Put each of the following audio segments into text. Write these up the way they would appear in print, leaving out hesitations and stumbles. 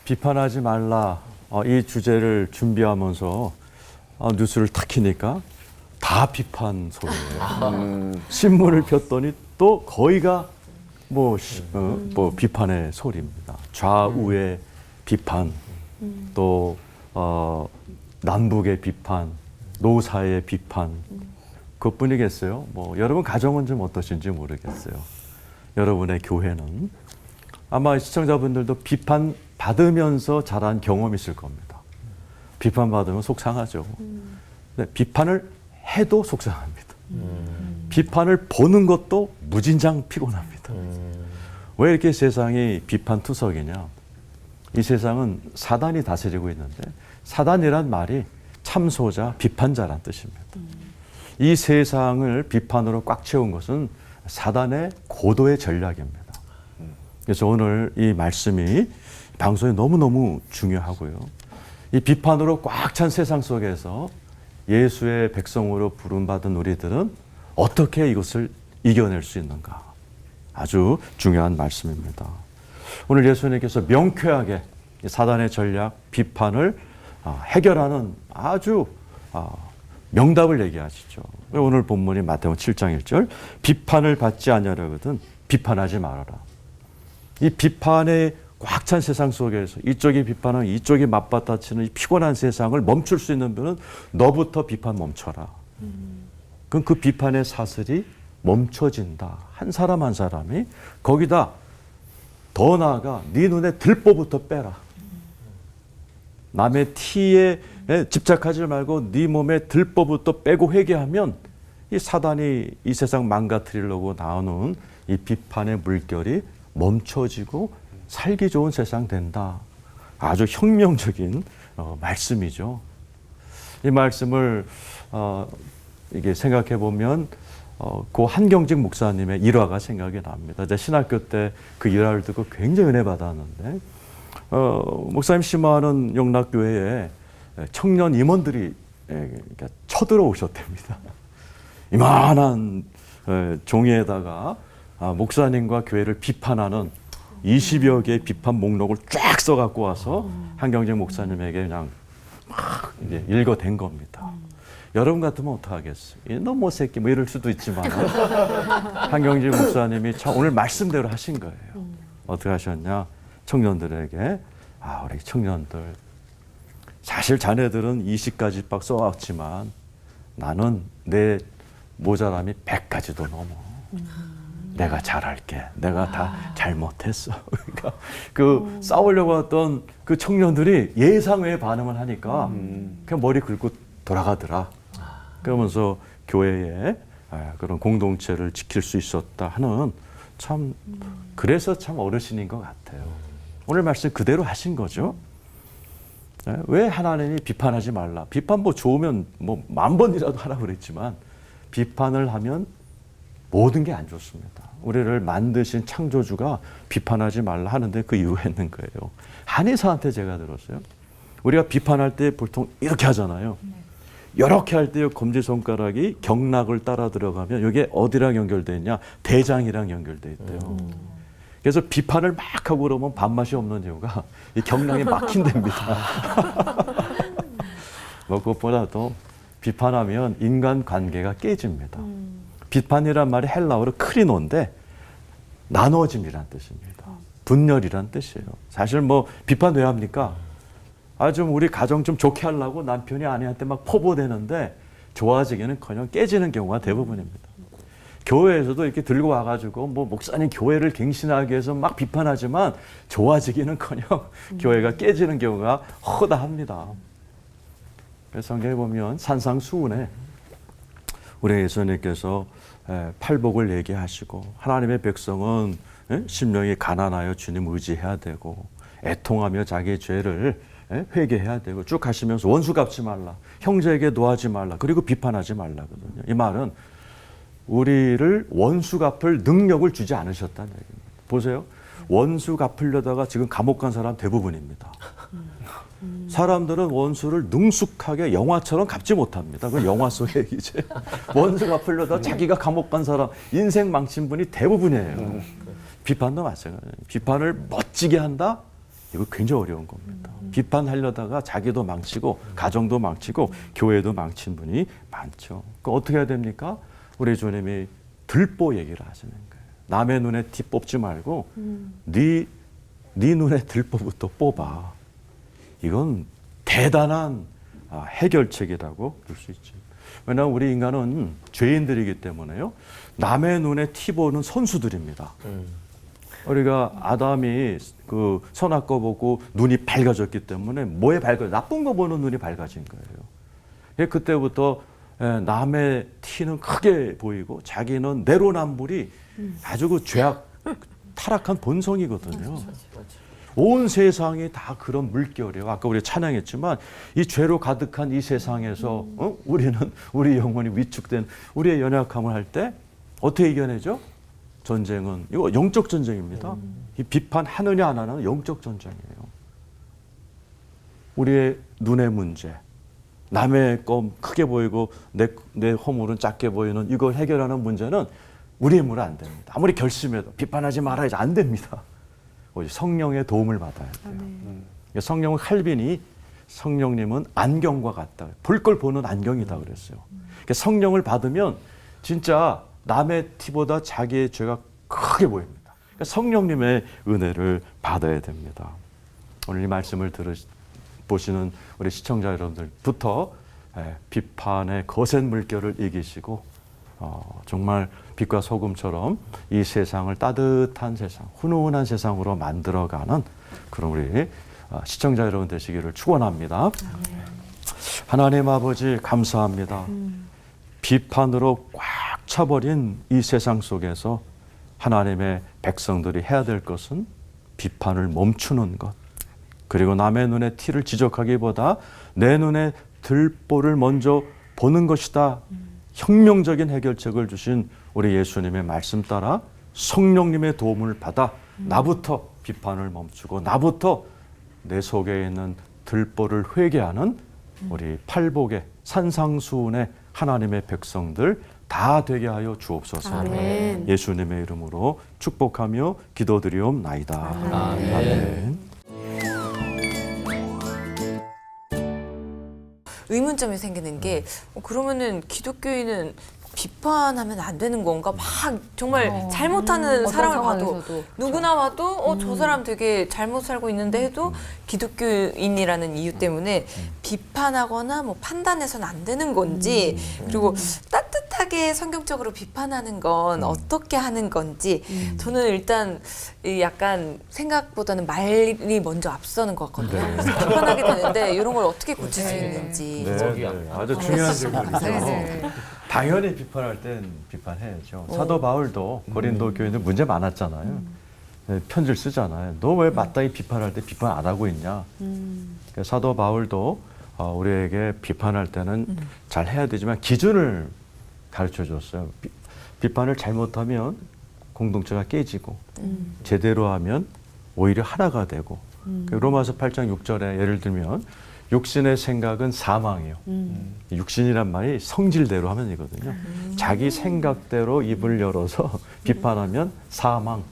비판하지 말라. 이 주제를 준비하면서 뉴스를 탁 키니까 다 비판 소리예요. 신문을 폈더니 또 거의가 뭐 비판의 소리입니다. 좌우의 비판, 또 남북의 비판, 노사의 비판. 그것뿐이겠어요. 뭐 여러분 가정은 좀 어떠신지 모르겠어요. 여러분의 교회는 아마 시청자분들도 비판 받으면서 자란 경험이 있을 겁니다. 비판 받으면 속상하죠. 근데 비판을 해도 속상합니다. 비판을 보는 것도 무진장 피곤합니다. 왜 이렇게 세상이 비판투석이냐? 이 세상은 사단이 다스리고 있는데 사단이란 말이 참소자, 비판자란 뜻입니다. 이 세상을 비판으로 꽉 채운 것은 사단의 고도의 전략입니다. 그래서 오늘 이 말씀이 방송에 너무너무 중요하고요. 이 비판으로 꽉 찬 세상 속에서 예수의 백성으로 부름받은 우리들은 어떻게 이것을 이겨낼 수 있는가? 아주 중요한 말씀입니다. 오늘 예수님께서 명쾌하게 사단의 전략, 비판을 해결하는 아주 명답을 얘기하시죠. 오늘 본문이 마태복음 7장 1절 비판을 받지 아니하려거든 비판하지 말아라. 이 비판에 꽉 찬 세상 속에서 이쪽이 비판하고 이쪽이 맞받아치는 이 피곤한 세상을 멈출 수 있는 분은 너부터 비판 멈춰라. 그럼 그 비판의 사슬이 멈춰진다. 한 사람 한 사람이 거기다 더 나아가 네 눈에 들보부터 빼라. 남의 티에 집착하지 말고 네 몸에 들보부터 빼고 회개하면 이 사단이 이 세상 망가뜨리려고 나오는 이 비판의 물결이 멈춰지고 살기 좋은 세상 된다. 아주 혁명적인 말씀이죠. 이 말씀을 이게 생각해 보면 고 한경직 목사님의 일화가 생각이 납니다. 제가 신학교 때 그 일화를 듣고 굉장히 은혜 받았는데 목사님 심화하는 영락교회에 청년 임원들이 쳐들어오셨답니다. 이만한 종이에다가 목사님과 교회를 비판하는 20여 개의 비판 목록을 쫙 써갖고 와서 한경직 목사님에게 그냥 막 이제 읽어댄 겁니다. 여러분 같으면 어떡하겠어요? 이놈의 새끼 뭐 이럴 수도 있지만 한경직 목사님이 오늘 말씀대로 하신 거예요. 어떻게 하셨냐? 청년들에게 우리 청년들 사실 자네들은 20가지 박 써왔지만 나는 내 모자람이 100가지도 넘어. 내가 잘할게. 내가 다 잘못했어. 그러니까 그 싸우려고 했던 그 청년들이 예상외의 반응을 하니까 그냥 머리 긁고 돌아가더라. 그러면서 교회에 그런 공동체를 지킬 수 있었다 하는 참 그래서 참 어르신인 것 같아요. 오늘 말씀 그대로 하신 거죠. 왜 하나님이 비판하지 말라. 비판 뭐 좋으면 뭐 10,000번이라도 하라고 그랬지만 비판을 하면 모든 게 안 좋습니다. 우리를 만드신 창조주가 비판하지 말라 하는데 그 이유가 있는 거예요. 한의사한테 제가 들었어요. 우리가 비판할 때 보통 이렇게 하잖아요. 이렇게 할 때 검지손가락이 경락을 따라 들어가면 이게 어디랑 연결되어 있냐? 대장이랑 연결되어 있대요. 그래서 비판을 막 하고 그러면 밥맛이 없는 이유가 이 경락이 막힌답니다. 뭐 그것보다도 비판하면 인간관계가 깨집니다. 비판이란 말이 헬라어로 크리노인데 나눠짐이란 뜻입니다. 분열이란 뜻이에요. 사실 뭐 비판 왜 합니까? 좀 우리 가정 좀 좋게 하려고 남편이 아내한테 막 포보대는데 좋아지기는커녕 깨지는 경우가 대부분입니다. 교회에서도 이렇게 들고 와가지고 뭐 목사님 교회를 갱신하기 위해서 막 비판하지만 좋아지기는커녕 교회가 깨지는 경우가 허다합니다. 그래서 성경에 보면 산상수훈에 우리 예수님께서 팔복을 얘기하시고 하나님의 백성은 심령이 가난하여 주님 의지해야 되고 애통하며 자기의 죄를 회개해야 되고 쭉 하시면서 원수 갚지 말라, 형제에게 노하지 말라, 그리고 비판하지 말라거든요. 이 말은 우리를 원수 갚을 능력을 주지 않으셨다는 얘기입니다. 보세요. 원수 갚으려다가 지금 감옥 간 사람 대부분입니다. 사람들은 원수를 능숙하게 영화처럼 갚지 못합니다. 그건 영화 속의 얘기죠. 원수 갚으려다 자기가 감옥 간 사람, 인생 망친 분이 대부분이에요. 비판도 마찬가지예요. 비판을 멋지게 한다? 이거 굉장히 어려운 겁니다. 비판하려다가 자기도 망치고 가정도 망치고 교회도 망친 분이 많죠. 그 어떻게 해야 됩니까? 우리 주님이 들보 얘기를 하시는 거예요. 남의 눈에 티 뽑지 말고 네 눈에 들보부터 뽑아. 이건 대단한 해결책이라고 볼 수 있죠. 왜냐하면 우리 인간은 죄인들이기 때문에요. 남의 눈에 티 보는 선수들입니다. 우리가 아담이 그 선악과 보고 눈이 밝아졌기 때문에 뭐에 나쁜 거 보는 눈이 밝아진 거예요. 그때부터 남의 티는 크게 보이고 자기는 내로남불이 아주 그 타락한 본성이거든요. 온 세상이 다 그런 물결이에요. 아까 우리 찬양했지만 이 죄로 가득한 이 세상에서 우리 영혼이 위축된 우리의 연약함을 할 때 어떻게 이겨내죠? 전쟁은 이거 영적 전쟁입니다. 이 비판하느냐 안 하느냐 영적 전쟁이에요. 우리의 눈의 문제, 남의 거 크게 보이고 내 허물은 작게 보이는 이걸 해결하는 문제는 우리의 힘으로 안 됩니다. 아무리 결심해도 비판하지 말아야지 안 됩니다. 성령의 도움을 받아야 돼요. 성령은 칼빈이 성령님은 안경과 같다. 볼 걸 보는 안경이다 그랬어요. 성령을 받으면 진짜 남의 티보다 자기의 죄가 크게 보입니다. 성령님의 은혜를 받아야 됩니다. 오늘 이 말씀을 보시는 우리 시청자 여러분들부터 비판의 거센 물결을 이기시고 정말 빛과 소금처럼 이 세상을 따뜻한 세상, 훈훈한 세상으로 만들어가는 그런 우리 시청자 여러분 되시기를 축원합니다. 하나님 아버지 감사합니다. 비판으로 꽉 차버린 이 세상 속에서 하나님의 백성들이 해야 될 것은 비판을 멈추는 것, 그리고 남의 눈에 티를 지적하기보다 내 눈에 들보를 먼저 보는 것이다. 혁명적인 해결책을 주신 우리 예수님의 말씀 따라 성령님의 도움을 받아 나부터 비판을 멈추고 나부터 내 속에 있는 들보를 회개하는 우리 팔복의 산상수훈의 하나님의 백성들 다 되게 하여 주옵소서. 아멘. 예수님의 이름으로 축복하며 기도드리옵나이다. 아멘. 아멘. 의문점이 생기는 게 그러면은 기독교인은 비판하면 안 되는 건가? 막 정말 잘못하는 사람을 봐도 누구나 봐도 저 사람 되게 잘못 살고 있는데 해도 기독교인이라는 이유 때문에 비판하거나 뭐 판단해서는 안 되는 건지 그리고 따뜻하게 성경적으로 비판하는 건 어떻게 하는 건지 저는 일단 약간 생각보다는 말이 먼저 앞서는 것 같거든요. 그래서 비판하게 되는데 이런 걸 어떻게 고칠 수 있는지. 아주 중요한 질문이죠. 당연히 비판할 땐 비판해야죠. 사도 바울도 고린도 교인들 문제 많았잖아요. 편지를 쓰잖아요. 너 왜 마땅히 비판할 때 비판 안 하고 있냐. 사도 바울도 우리에게 비판할 때는 잘 해야 되지만 기준을 가르쳐 줬어요. 비판을 잘못하면 공동체가 깨지고 제대로 하면 오히려 하나가 되고 로마서 8장 6절에 예를 들면 육신의 생각은 사망이에요. 육신이란 말이 성질대로 하면이거든요. 자기 생각대로 입을 열어서 비판하면 사망,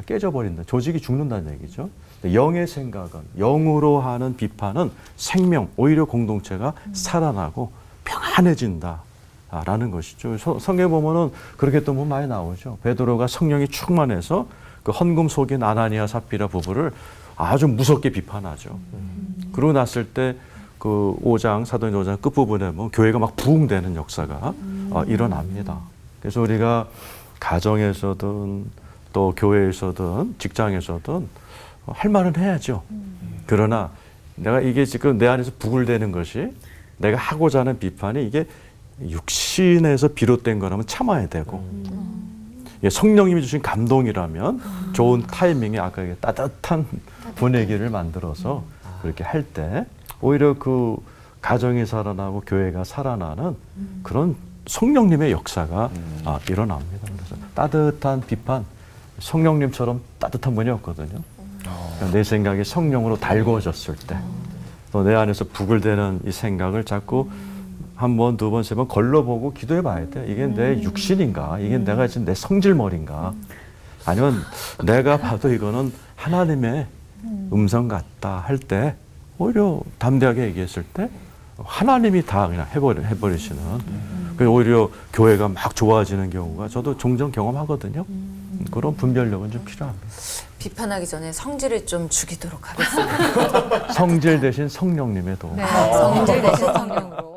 깨져버린다. 조직이 죽는다는 얘기죠. 영의 생각은, 영으로 하는 비판은 생명, 오히려 공동체가 살아나고 평안해진다. 라는 것이죠. 성경에 보면은 그렇게 또 뭐 많이 나오죠. 베드로가 성령이 충만해서 그 헌금 속인 아나니아 삽비라 부부를 아주 무섭게 비판하죠. 그러고 났을 때 그 5장, 사도행 5장 끝부분에 뭐 교회가 막 부흥되는 역사가 일어납니다. 그래서 우리가 가정에서든 또 교회에서든 직장에서든 할 말은 해야죠. 그러나 내가 이게 지금 내 안에서 부글대는 것이 내가 하고자 하는 비판이 이게 육신에서 비롯된 거라면 참아야 되고 성령님이 주신 감동이라면 좋은 타이밍에 아까 따뜻한 분위기를 만들어서 그렇게 할 때 오히려 그 가정이 살아나고 교회가 살아나는 그런 성령님의 역사가 일어납니다. 그래서 따뜻한 비판, 성령님처럼 따뜻한 분이 없거든요. 내 생각이 성령으로 달궈졌을 때 또 내 안에서 부글대는 이 생각을 자꾸 한 번, 두 번, 세 번 걸러보고 기도해 봐야 돼. 이게 내 육신인가? 이게 내가 지금 내 성질머리인가? 아니면 내가 봐도 이거는 하나님의 음성 같다 할 때 오히려 담대하게 얘기했을 때 하나님이 다 그냥 해버리시는 오히려 교회가 막 좋아지는 경우가 저도 종종 경험하거든요. 그런 분별력은 좀 필요합니다. 비판하기 전에 성질을 좀 죽이도록 하겠습니다. 성질 대신 성령님의 도움. 네, 성질 대신 성령으로.